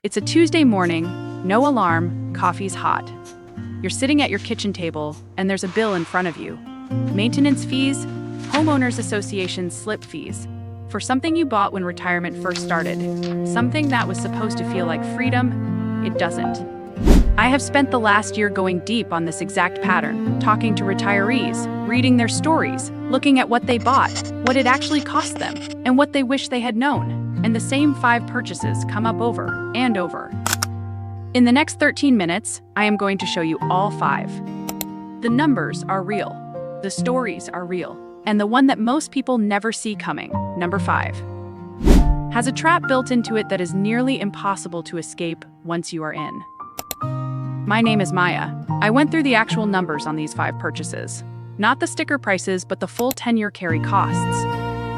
It's a Tuesday morning, no alarm, coffee's hot. You're sitting at your kitchen table, and there's a bill in front of you. Maintenance fees, homeowners association slip fees, for something you bought when retirement first started. Something that was supposed to feel like freedom, it doesn't. I have spent the last year going deep on this exact pattern, talking to retirees, reading their stories, looking at what they bought, what it actually cost them, and what they wish they had known. And the same 5 purchases come up over and over. In the next 13 minutes, I am going to show you all 5. The numbers are real, the stories are real, and the one that most people never see coming, number 5, has a trap built into it that is nearly impossible to escape once you are in. My name is Maya. I went through the actual numbers on these 5 purchases. Not the sticker prices, but the full 10-year carry costs,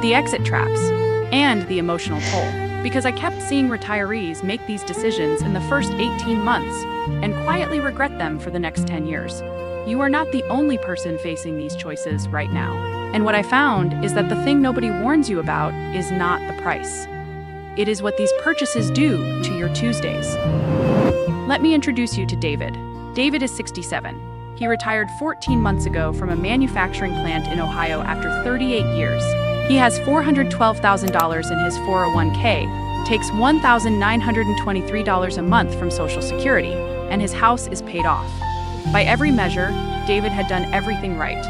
the exit traps, and the emotional toll. Because I kept seeing retirees make these decisions in the first 18 months and quietly regret them for the next 10 years. You are not the only person facing these choices right now. And what I found is that the thing nobody warns you about is not the price. It is what these purchases do to your Tuesdays. Let me introduce you to David. David is 67. He retired 14 months ago from a manufacturing plant in Ohio after 38 years. He has $412,000 in his 401k, takes $1,923 a month from Social Security, and his house is paid off. By every measure, David had done everything right.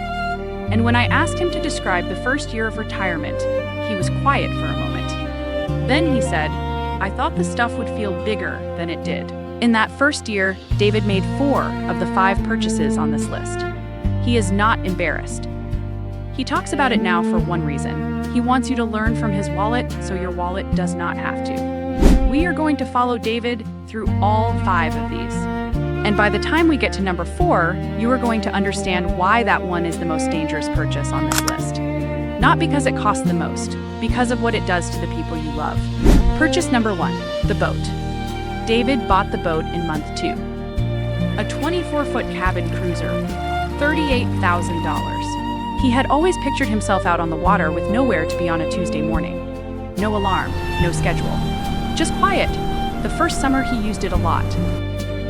And when I asked him to describe the first year of retirement, he was quiet for a moment. Then he said, "I thought the stuff would feel bigger than it did." In that first year, David made 4 of the 5 purchases on this list. He is not embarrassed. He talks about it now for one reason. He wants you to learn from his wallet so your wallet does not have to. We are going to follow David through all 5 of these. And by the time we get to number 4, you are going to understand why that one is the most dangerous purchase on this list. Not because it costs the most, because of what it does to the people you love. Purchase number 1, the boat. David bought the boat in month 2. A 24-foot cabin cruiser, $38,000. He had always pictured himself out on the water with nowhere to be on a Tuesday morning. No alarm, no schedule. Just quiet. The first summer he used it a lot.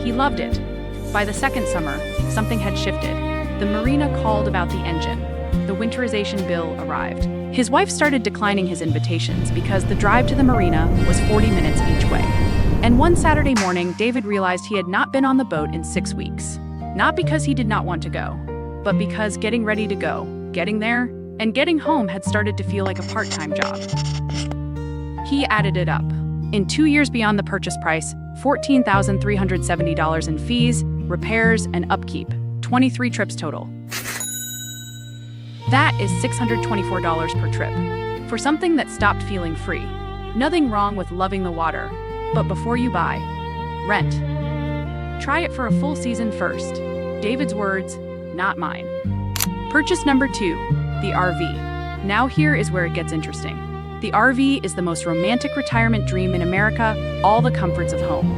He loved it. By the second summer, something had shifted. The marina called about the engine. The winterization bill arrived. His wife started declining his invitations because the drive to the marina was 40 minutes each way. And one Saturday morning, David realized he had not been on the boat in 6 weeks. Not because he did not want to go, but because getting ready to go, getting there, and getting home had started to feel like a part-time job. He added it up. In 2 years beyond the purchase price, $14,370 in fees, repairs, and upkeep, 23 trips total. That is $624 per trip. For something that stopped feeling free. Nothing wrong with loving the water, but before you buy, rent. Try it for a full season first. David's words, not mine. Purchase number 2, the RV. Now here is where it gets interesting. The RV is the most romantic retirement dream in America, all the comforts of home.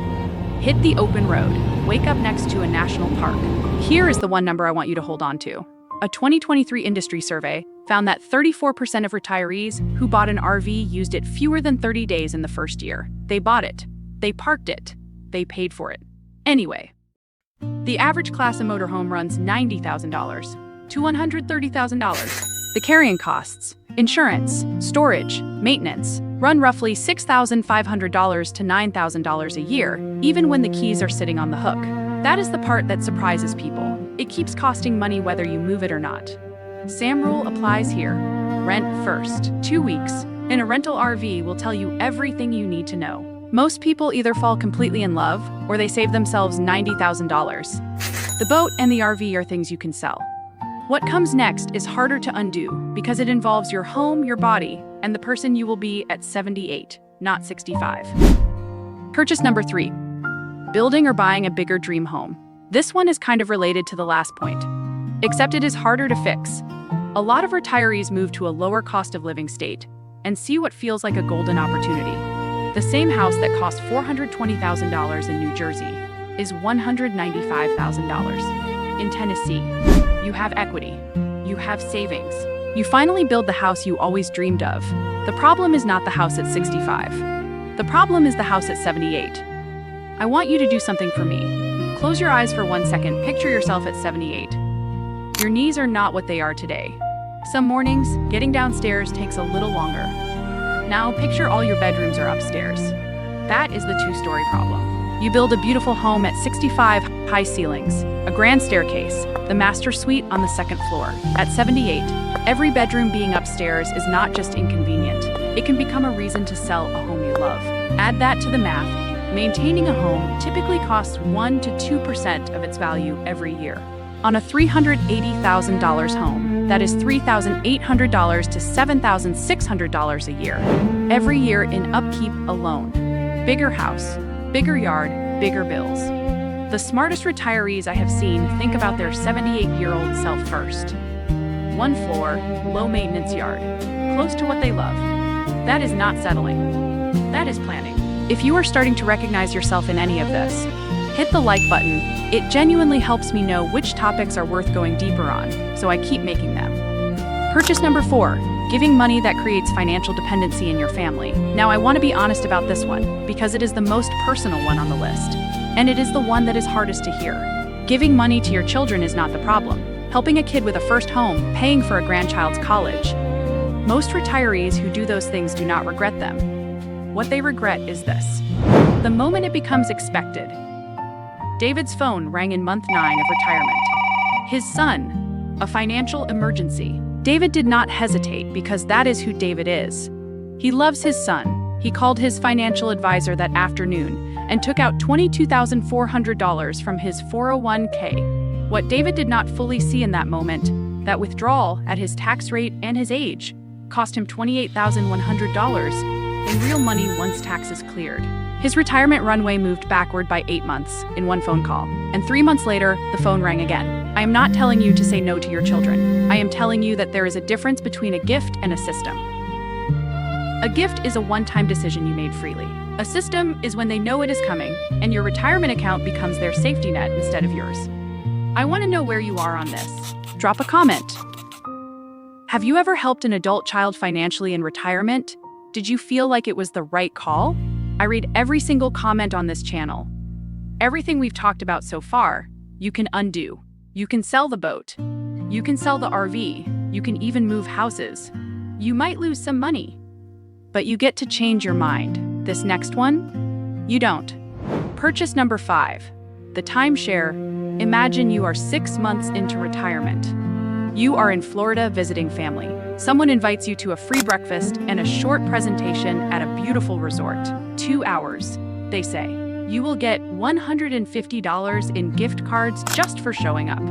Hit the open road, wake up next to a national park. Here is the one number I want you to hold on to. A 2023 industry survey found that 34% of retirees who bought an RV used it fewer than 30 days in the first year. They bought it, they parked it, they paid for it. Anyway, the average class of motorhome runs $90,000 to $130,000. The carrying costs, insurance, storage, maintenance, run roughly $6,500 to $9,000 a year, even when the keys are sitting on the hook. That is the part that surprises people. It keeps costing money whether you move it or not. Same rule applies here. Rent first. 2 weeks in a rental RV will tell you everything you need to know. Most people either fall completely in love or they save themselves $90,000. The boat and the RV are things you can sell. What comes next is harder to undo because it involves your home, your body, and the person you will be at 78, not 65. Purchase number 3, building or buying a bigger dream home. This one is kind of related to the last point, except it is harder to fix. A lot of retirees move to a lower cost of living state and see what feels like a golden opportunity. The same house that cost $420,000 in New Jersey is $195,000 in Tennessee. You have equity, you have savings. You finally build the house you always dreamed of. The problem is not the house at 65. The problem is the house at 78. I want you to do something for me. Close your eyes for 1 second. Picture yourself at 78. Your knees are not what they are today. Some mornings, getting downstairs takes a little longer. Now picture all your bedrooms are upstairs. That is the two-story problem. You build a beautiful home at 65 high ceilings, a grand staircase, the master suite on the second floor. At 78, every bedroom being upstairs is not just inconvenient. It can become a reason to sell a home you love. Add that to the math. Maintaining a home typically costs 1 to 2% of its value every year. On a $380,000 home, that is $3,800 to $7,600 a year. Every year in upkeep alone. Bigger house, bigger yard, bigger bills. The smartest retirees I have seen think about their 78-year-old self first. One floor, low maintenance yard, close to what they love. That is not settling. That is planning. If you are starting to recognize yourself in any of this, hit the like button. It genuinely helps me know which topics are worth going deeper on, so I keep making them. Purchase number 4, giving money that creates financial dependency in your family. Now I want to be honest about this one, because it is the most personal one on the list. And it is the one that is hardest to hear. Giving money to your children is not the problem. Helping a kid with a first home, paying for a grandchild's college. Most retirees who do those things do not regret them. What they regret is this: the moment it becomes expected. David's phone rang in month 9 of retirement. His son, a financial emergency. David did not hesitate because that is who David is. He loves his son. He called his financial advisor that afternoon and took out $22,400 from his 401k. What David did not fully see in that moment, that withdrawal at his tax rate and his age cost him $28,100 in real money once taxes cleared. His retirement runway moved backward by 8 months in one phone call, and 3 months later, the phone rang again. I am not telling you to say no to your children. I am telling you that there is a difference between a gift and a system. A gift is a one-time decision you made freely. A system is when they know it is coming, and your retirement account becomes their safety net instead of yours. I want to know where you are on this. Drop a comment. Have you ever helped an adult child financially in retirement? Did you feel like it was the right call? I read every single comment on this channel. Everything we've talked about so far, you can undo. You can sell the boat. You can sell the RV. You can even move houses. You might lose some money, but you get to change your mind. This next one, you don't. Purchase number 5, the timeshare. Imagine you are 6 months into retirement. You are in Florida visiting family. Someone invites you to a free breakfast and a short presentation at a beautiful resort. 2 hours. They say, you will get $150 in gift cards just for showing up.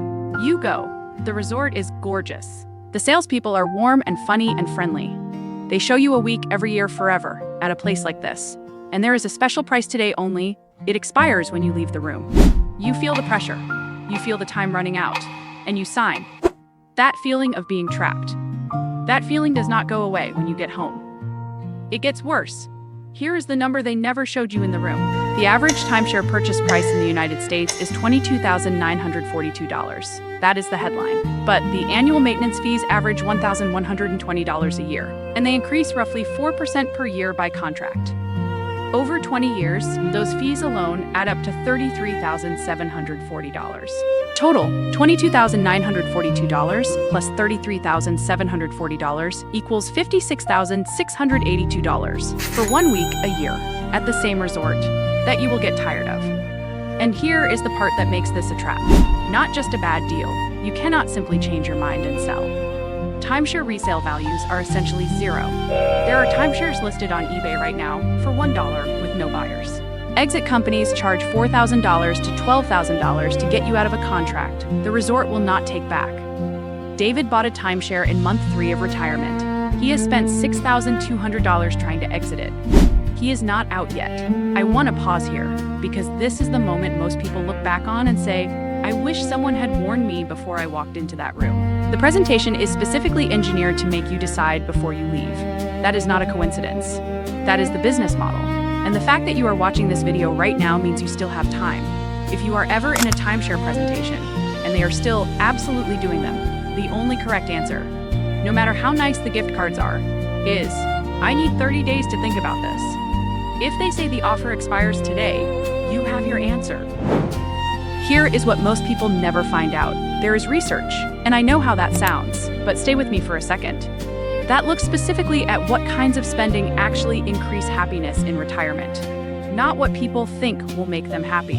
You go. The resort is gorgeous. The salespeople are warm and funny and friendly. They show you a week every year forever at a place like this. And there is a special price today only. It expires when you leave the room. You feel the pressure. You feel the time running out. And you sign. That feeling of being trapped. That feeling does not go away when you get home. It gets worse. Here is the number they never showed you in the room. The average timeshare purchase price in the United States is $22,942. That is the headline. But the annual maintenance fees average $1,120 a year, and they increase roughly 4% per year by contract. Over 20 years, those fees alone add up to $33,740. Total, $22,942 plus $33,740 equals $56,682 for 1 week a year at the same resort that you will get tired of. And here is the part that makes this a trap. Not just a bad deal. You cannot simply change your mind and sell. Timeshare resale values are essentially zero. There are timeshares listed on eBay right now for $1 with no buyers. Exit companies charge $4,000 to $12,000 to get you out of a contract the resort will not take back. David bought a timeshare in month 3 of retirement. He has spent $6,200 trying to exit it. He is not out yet. I want to pause here because this is the moment most people look back on and say, I wish someone had warned me before I walked into that room. The presentation is specifically engineered to make you decide before you leave. That is not a coincidence. That is the business model. And the fact that you are watching this video right now means you still have time. If you are ever in a timeshare presentation and they are still absolutely doing them, the only correct answer, no matter how nice the gift cards are, is, I need 30 days to think about this. If they say the offer expires today, you have concert. Here is what most people never find out. There is research, and I know how that sounds, but stay with me for a second. That looks specifically at what kinds of spending actually increase happiness in retirement. Not what people think will make them happy.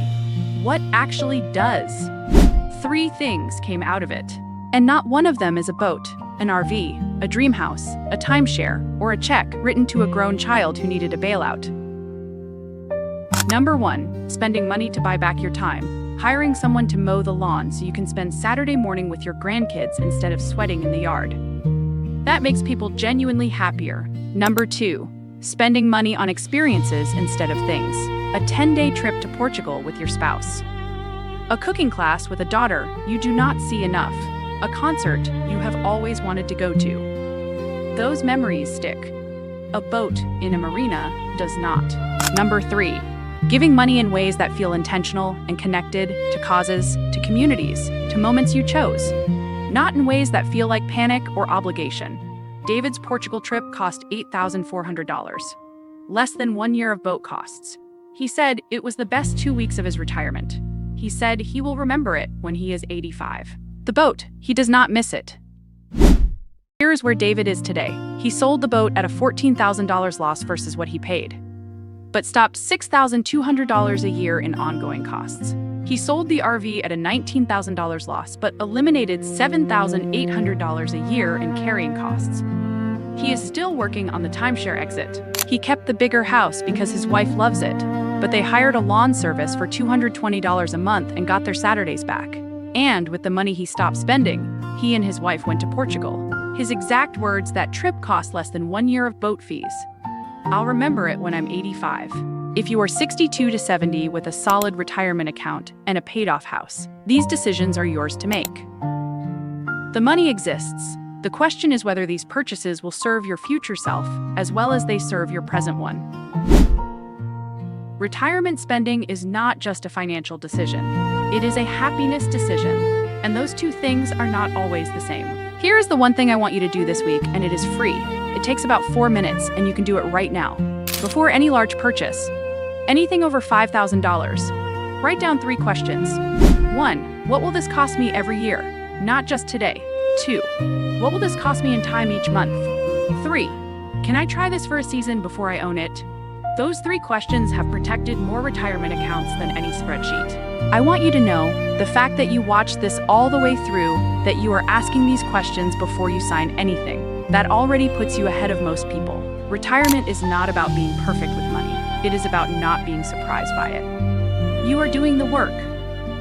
What actually does? 3 things came out of it. And not one of them is a boat, an RV, a dream house, a timeshare, or a check written to a grown child who needed a bailout. Number 1, spending money to buy back your time. Hiring someone to mow the lawn so you can spend Saturday morning with your grandkids instead of sweating in the yard. That makes people genuinely happier. Number 2, spending money on experiences instead of things. A 10-day trip to Portugal with your spouse. A cooking class with a daughter you do not see enough. A concert you have always wanted to go to. Those memories stick. A boat in a marina does not. Number 3, giving money in ways that feel intentional and connected to causes, to communities, to moments you chose. Not in ways that feel like panic or obligation. David's Portugal trip cost $8,400. Less than 1 year of boat costs. He said it was the best 2 weeks of his retirement. He said he will remember it when he is 85. The boat, he does not miss it. Here is where David is today. He sold the boat at a $14,000 loss versus what he paid, but stopped $6,200 a year in ongoing costs. He sold the RV at a $19,000 loss, but eliminated $7,800 a year in carrying costs. He is still working on the timeshare exit. He kept the bigger house because his wife loves it, but they hired a lawn service for $220 a month and got their Saturdays back. And with the money he stopped spending, he and his wife went to Portugal. His exact words, that trip cost less than 1 year of boat fees. I'll remember it when I'm 85. If you are 62 to 70 with a solid retirement account and a paid-off house, these decisions are yours to make. The money exists. The question is whether these purchases will serve your future self as well as they serve your present one. Retirement spending is not just a financial decision. It is a happiness decision, and those 2 things are not always the same. Here is the one thing I want you to do this week, and it is free. It takes about 4 minutes, and you can do it right now. Before any large purchase, anything over $5,000, write down 3 questions. 1, what will this cost me every year? Not just today. 2, what will this cost me in time each month? 3, can I try this for a season before I own it? Those 3 questions have protected more retirement accounts than any spreadsheet. I want you to know, the fact that you watched this all the way through, that you are asking these questions before you sign anything, that already puts you ahead of most people. Retirement is not about being perfect with money. It is about not being surprised by it. You are doing the work.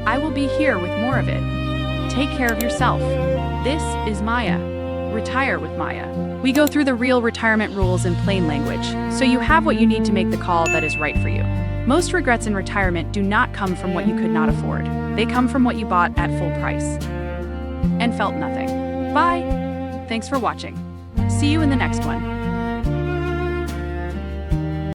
I will be here with more of it. Take care of yourself. This is Maya. Retire with Maya. We go through the real retirement rules in plain language, so you have what you need to make the call that is right for you. Most regrets in retirement do not come from what you could not afford. They come from what you bought at full price and felt nothing. Bye. Thanks for watching. See you in the next one.